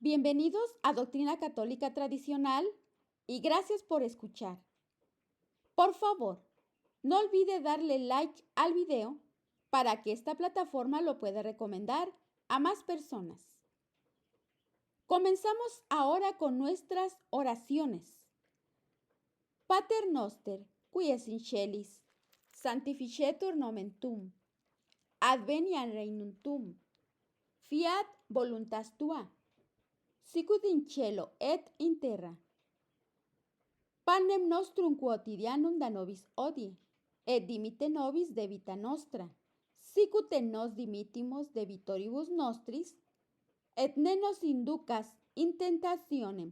Bienvenidos a Doctrina Católica Tradicional y gracias por escuchar. Por favor, no olvide darle like al video para que esta plataforma lo pueda recomendar a más personas. Comenzamos ahora con nuestras oraciones. Pater noster, qui es in celis, sanctificetur nomen tuum, adveniat regnum tuum, fiat voluntas tua, sicut in cielo et in terra. Panem nostrum quotidianum da nobis hodie, et dimitte nobis debita nostra, sicut et nos dimittimus debitoribus nostris, et ne nos inducas in tentationem,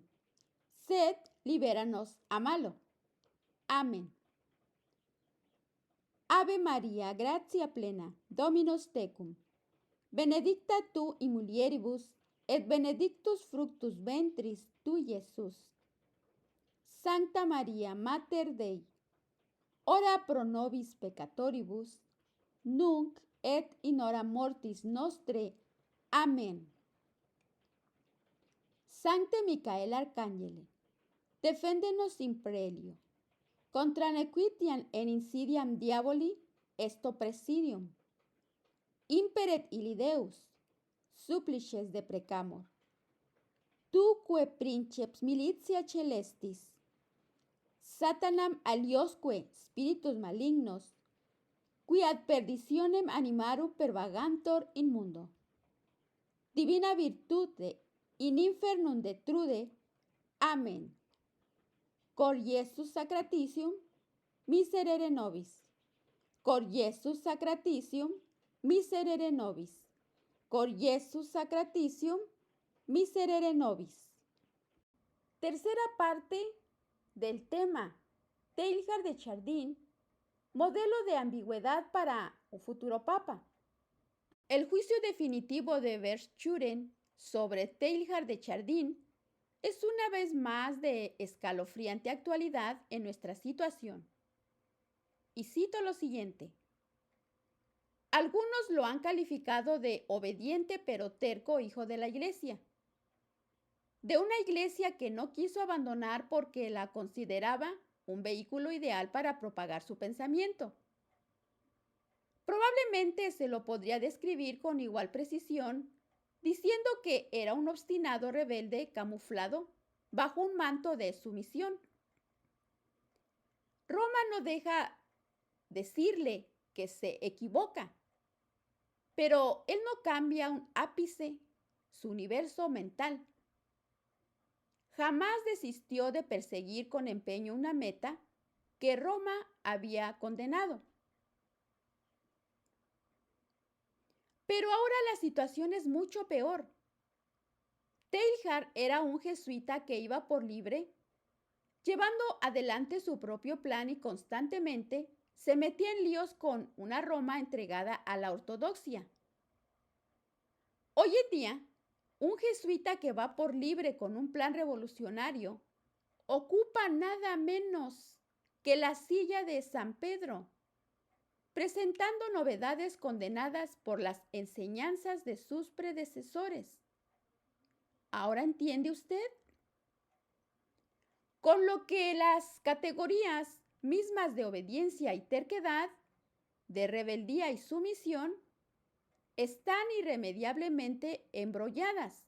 sed libera nos a malo. Amen. Ave Maria, gratia plena, Dominus tecum, benedicta tu in mulieribus, et benedictus fructus ventris tui, Iesus. Sancta Maria, Mater Dei, ora pro nobis peccatoribus, nunc et in hora mortis nostre. Amen. Sancte Micael Arcangele, defende-nos in prelio, contra nequitiam et insidiam diaboli esto presidium. Imperet illi Deus, supplices deprecamur. Tuque princeps militia celestis, Satanam aliosque spiritus malignos, qui ad perditionem animarum pervagantur in mundo. Divina virtute in infernum detrude. Amen. Cor Iesus sacratitium, miserere nobis. Cor Iesus sacratitium, miserere nobis. Cor Iesus sacratitium, miserere nobis. Tercera parte del tema Teilhard de Chardin, modelo de ambigüedad para un futuro papa. El juicio definitivo de Verschuren sobre Teilhard de Chardin es una vez más de escalofriante actualidad en nuestra situación. Y cito lo siguiente. Algunos lo han calificado de obediente pero terco hijo de la Iglesia, de una iglesia que no quiso abandonar porque la consideraba un vehículo ideal para propagar su pensamiento. Probablemente se lo podría describir con igual precisión diciendo que era un obstinado rebelde camuflado bajo un manto de sumisión. Roma no deja decirle que se equivoca, pero él no cambia un ápice su universo mental. Jamás desistió de perseguir con empeño una meta que Roma había condenado. Pero ahora la situación es mucho peor. Teilhard era un jesuita que iba por libre, llevando adelante su propio plan y constantemente se metía en líos con una Roma entregada a la ortodoxia. Hoy en día, un jesuita que va por libre con un plan revolucionario ocupa nada menos que la silla de San Pedro, presentando novedades condenadas por las enseñanzas de sus predecesores. ¿Ahora entiende usted? Con lo que las categorías mismas de obediencia y terquedad, de rebeldía y sumisión, están irremediablemente embrolladas.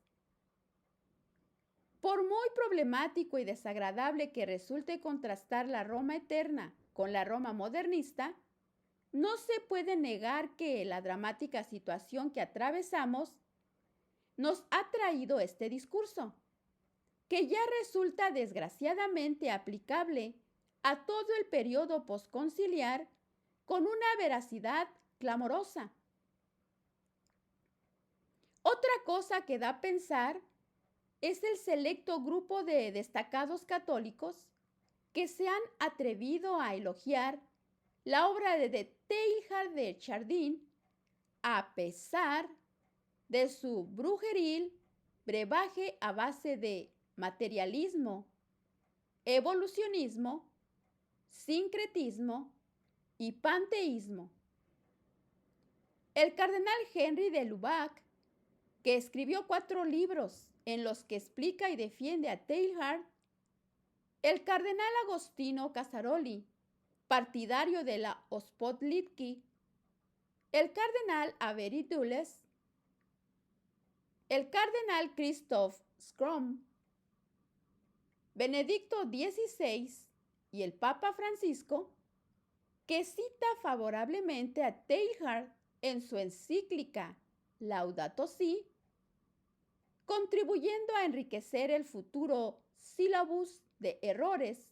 Por muy problemático y desagradable que resulte contrastar la Roma eterna con la Roma modernista, no se puede negar que la dramática situación que atravesamos nos ha traído este discurso, que ya resulta desgraciadamente aplicable a todo el periodo posconciliar con una veracidad clamorosa. Otra cosa que da a pensar es el selecto grupo de destacados católicos que se han atrevido a elogiar la obra de Teilhard de Chardin a pesar de su brujeril brebaje a base de materialismo, evolucionismo, sincretismo y panteísmo. El cardenal Henry de Lubac, que escribió 4 libros en los que explica y defiende a Teilhard, el cardenal Agostino Casaroli, partidario de la Hospodlitki, el cardenal Avery Dulles, el cardenal Christoph Scrum, Benedicto XVI y el Papa Francisco, que cita favorablemente a Teilhard en su encíclica Laudato Si, contribuyendo a enriquecer el futuro sílabus de errores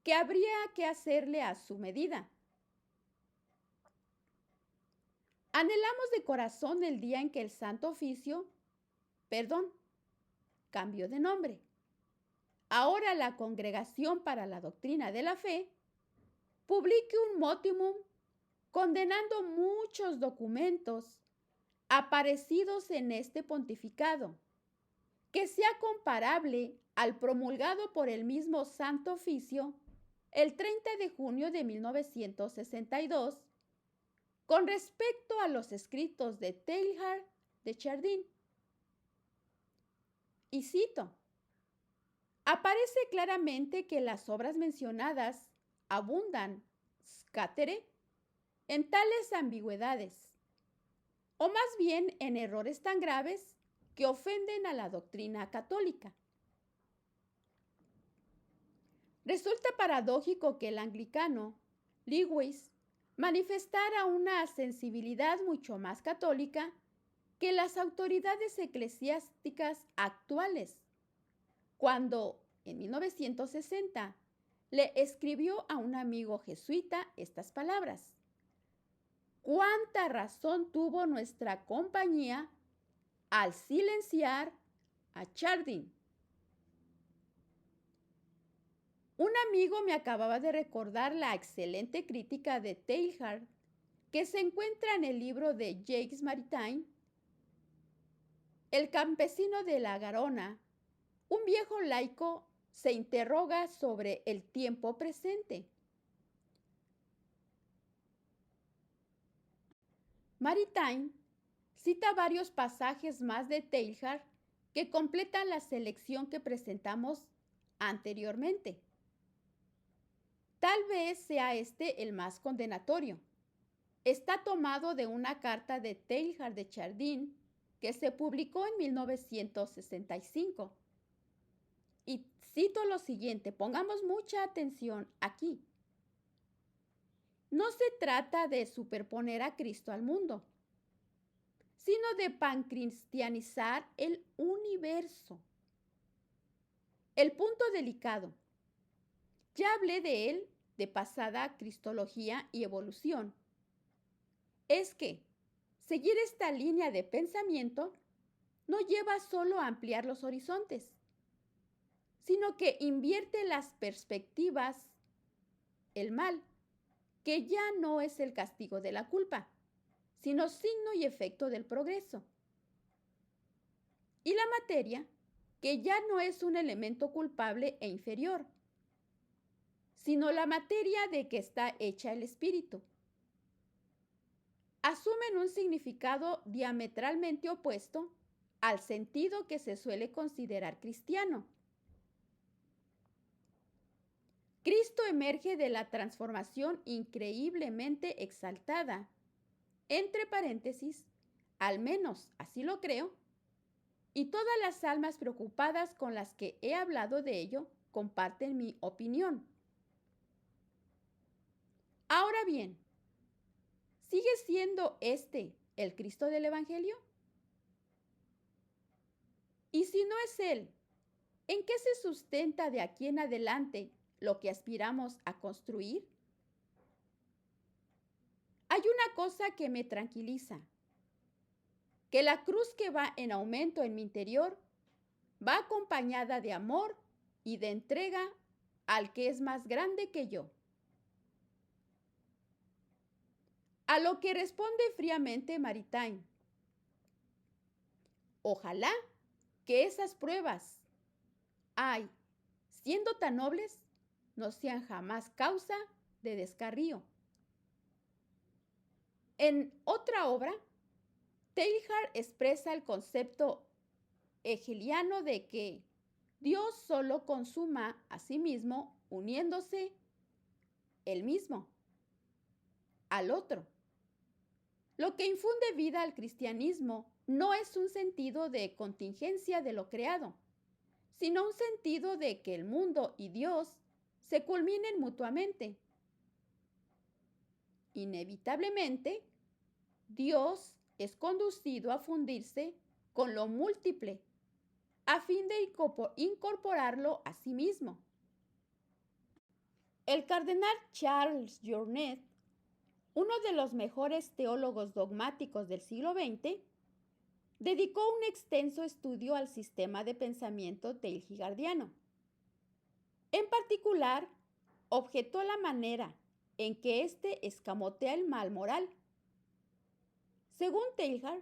que habría que hacerle a su medida. Anhelamos de corazón el día en que el Santo Oficio, cambió de nombre. Ahora la Congregación para la Doctrina de la Fe publique un motimum condenando muchos documentos aparecidos en este pontificado, que sea comparable al promulgado por el mismo Santo Oficio el 30 de junio de 1962 con respecto a los escritos de Teilhard de Chardin. Y cito, aparece claramente que las obras mencionadas abundan, scattere, en tales ambigüedades, o más bien en errores tan graves que ofenden a la doctrina católica. Resulta paradójico que el anglicano Lewis manifestara una sensibilidad mucho más católica que las autoridades eclesiásticas actuales, cuando en 1960 le escribió a un amigo jesuita estas palabras: ¿cuánta razón tuvo nuestra compañía al silenciar a Chardin? Un amigo me acababa de recordar la excelente crítica de Teilhard que se encuentra en el libro de Jacques Maritain, El campesino de la Garona. Un viejo laico se interroga sobre el tiempo presente. Maritain cita varios pasajes más de Teilhard que completan la selección que presentamos anteriormente. Tal vez sea este el más condenatorio. Está tomado de una carta de Teilhard de Chardin que se publicó en 1965. Y cito lo siguiente, pongamos mucha atención aquí. No se trata de superponer a Cristo al mundo, sino de pancristianizar el universo. El punto delicado. Ya hablé de él de pasada cristología y evolución. Es que seguir esta línea de pensamiento no lleva solo a ampliar los horizontes, sino que invierte las perspectivas, el mal, que ya no es el castigo de la culpa, sino signo y efecto del progreso. Y la materia, que ya no es un elemento culpable e inferior, sino la materia de que está hecha el espíritu. Asumen un significado diametralmente opuesto al sentido que se suele considerar cristiano. Cristo emerge de la transformación increíblemente exaltada, entre paréntesis, al menos así lo creo, y todas las almas preocupadas con las que he hablado de ello comparten mi opinión. Ahora bien, ¿sigue siendo este el Cristo del Evangelio? Y si no es Él, ¿en qué se sustenta de aquí en adelante lo que aspiramos a construir? Hay una cosa que me tranquiliza, que la cruz que va en aumento en mi interior va acompañada de amor y de entrega al que es más grande que yo. A lo que responde fríamente Maritain: ojalá que esas pruebas, siendo tan nobles, no sean jamás causa de descarrío. En otra obra, Teilhard expresa el concepto hegeliano de que Dios solo consuma a sí mismo uniéndose él mismo al otro. Lo que infunde vida al cristianismo no es un sentido de contingencia de lo creado, sino un sentido de que el mundo y Dios se culminen mutuamente. Inevitablemente, Dios es conducido a fundirse con lo múltiple a fin de incorporarlo a sí mismo. El cardenal Charles Journet, uno de los mejores teólogos dogmáticos del siglo XX, dedicó un extenso estudio al sistema de pensamiento teilhardiano. En particular, objetó la manera en que éste escamotea el mal moral. Según Teilhard,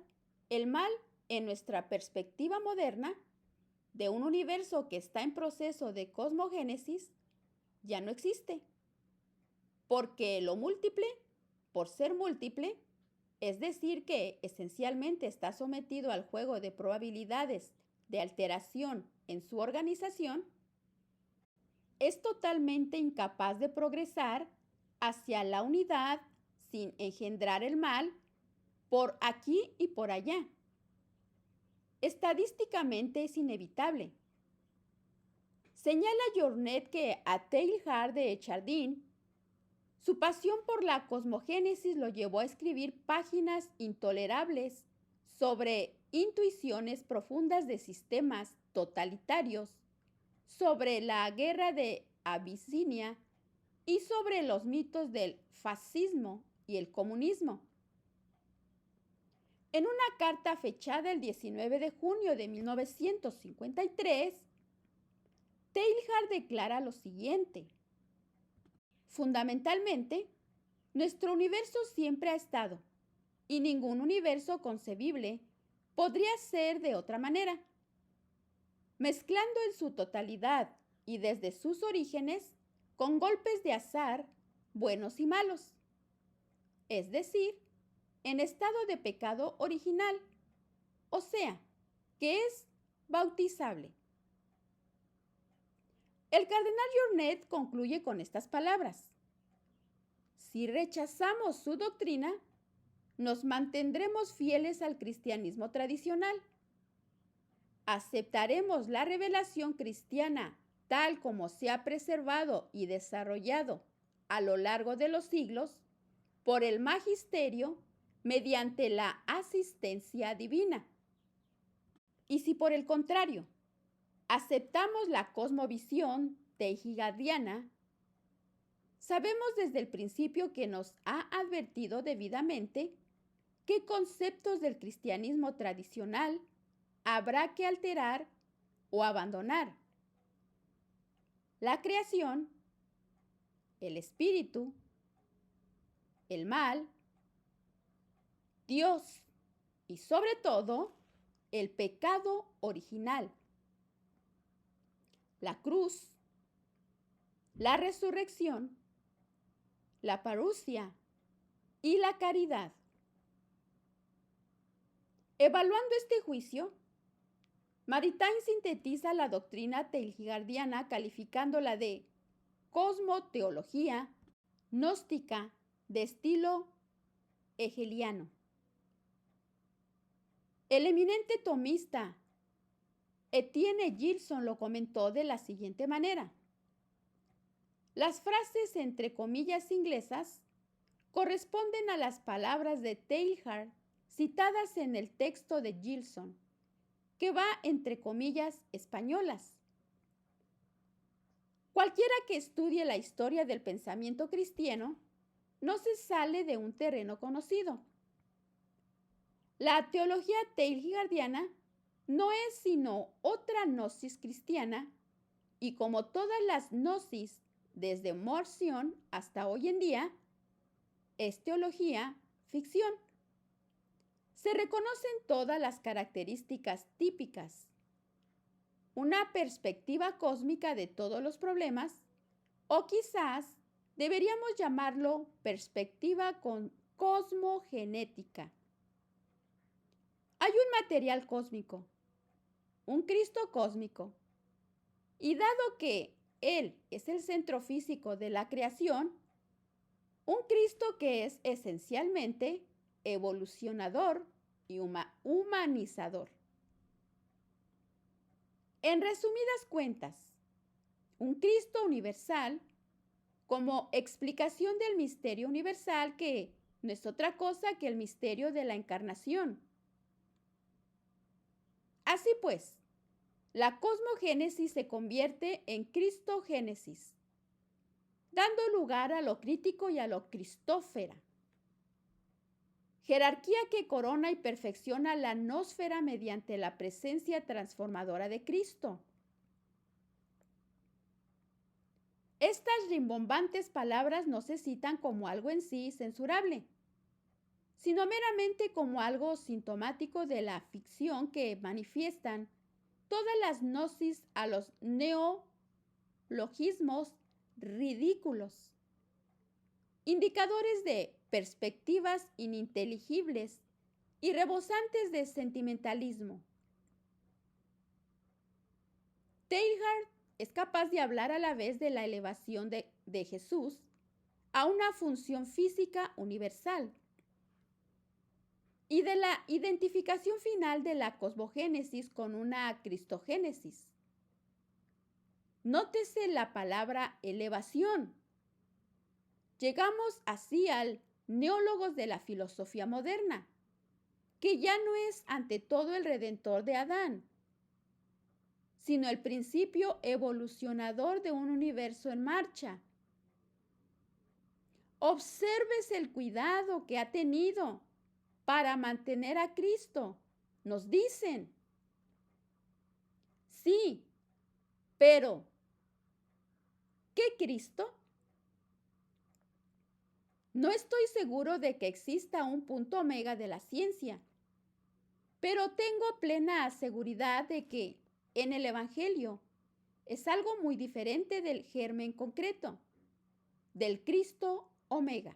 el mal, en nuestra perspectiva moderna, de un universo que está en proceso de cosmogénesis, ya no existe. Porque lo múltiple, por ser múltiple, es decir, que esencialmente está sometido al juego de probabilidades de alteración en su organización, es totalmente incapaz de progresar hacia la unidad sin engendrar el mal por aquí y por allá. Estadísticamente es inevitable. Señala Journet que a Teilhard de Chardin, su pasión por la cosmogénesis lo llevó a escribir páginas intolerables sobre intuiciones profundas de sistemas totalitarios, sobre la guerra de Abisinia y sobre los mitos del fascismo y el comunismo. En una carta fechada el 19 de junio de 1953, Teilhard declara lo siguiente: fundamentalmente, nuestro universo siempre ha estado, y ningún universo concebible podría ser de otra manera. Mezclando en su totalidad y desde sus orígenes con golpes de azar buenos y malos, es decir, en estado de pecado original, o sea, que es bautizable. El cardenal Journet concluye con estas palabras: si rechazamos su doctrina, nos mantendremos fieles al cristianismo tradicional. Aceptaremos la revelación cristiana tal como se ha preservado y desarrollado a lo largo de los siglos por el magisterio mediante la asistencia divina. Y si por el contrario aceptamos la cosmovisión teilhardiana, sabemos desde el principio que nos ha advertido debidamente qué conceptos del cristianismo tradicional habrá que alterar o abandonar. La creación, el espíritu, el mal, Dios y sobre todo el pecado original, la cruz, la resurrección, la parusia y la caridad. Evaluando este juicio, Maritain sintetiza la doctrina teilhardiana calificándola de cosmoteología gnóstica de estilo hegeliano. El eminente tomista Etienne Gilson lo comentó de la siguiente manera: las frases entre comillas inglesas corresponden a las palabras de Teilhard citadas en el texto de Gilson, que va entre comillas españolas. Cualquiera que estudie la historia del pensamiento cristiano no se sale de un terreno conocido. La teología teilhardiana no es sino otra gnosis cristiana, y como todas las gnosis desde Morción hasta hoy en día, es teología ficción. Se reconocen todas las características típicas: una perspectiva cósmica de todos los problemas, o quizás deberíamos llamarlo perspectiva cosmogenética. Hay un material cósmico, un Cristo cósmico. Y dado que Él es el centro físico de la creación, un Cristo que es esencialmente evolucionador y humanizador. En resumidas cuentas, un Cristo universal como explicación del misterio universal que no es otra cosa que el misterio de la encarnación. Así pues, la cosmogénesis se convierte en cristogénesis, dando lugar a lo crítico y a lo cristófera. Jerarquía que corona y perfecciona la nosfera mediante la presencia transformadora de Cristo. Estas rimbombantes palabras no se citan como algo en sí censurable, sino meramente como algo sintomático de la ficción que manifiestan todas las gnosis a los neologismos ridículos, indicadores de perspectivas ininteligibles y rebosantes de sentimentalismo. Teilhard es capaz de hablar a la vez de la elevación de Jesús a una función física universal y de la identificación final de la cosmogénesis con una cristogénesis. Nótese la palabra elevación. Llegamos así al neólogos de la filosofía moderna, que ya no es ante todo el redentor de Adán, sino el principio evolucionador de un universo en marcha. Observes el cuidado que ha tenido para mantener a Cristo, nos dicen. Sí, pero ¿qué Cristo? No estoy seguro de que exista un punto omega de la ciencia, pero tengo plena seguridad de que en el Evangelio es algo muy diferente del germen concreto, del Cristo omega.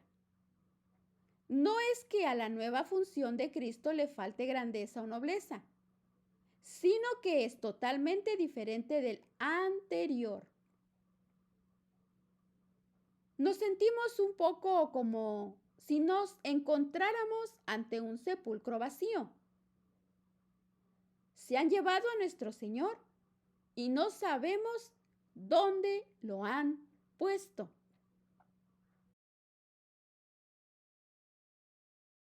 No es que a la nueva función de Cristo le falte grandeza o nobleza, sino que es totalmente diferente del anterior. Nos sentimos un poco como si nos encontráramos ante un sepulcro vacío. Se han llevado a nuestro Señor y no sabemos dónde lo han puesto.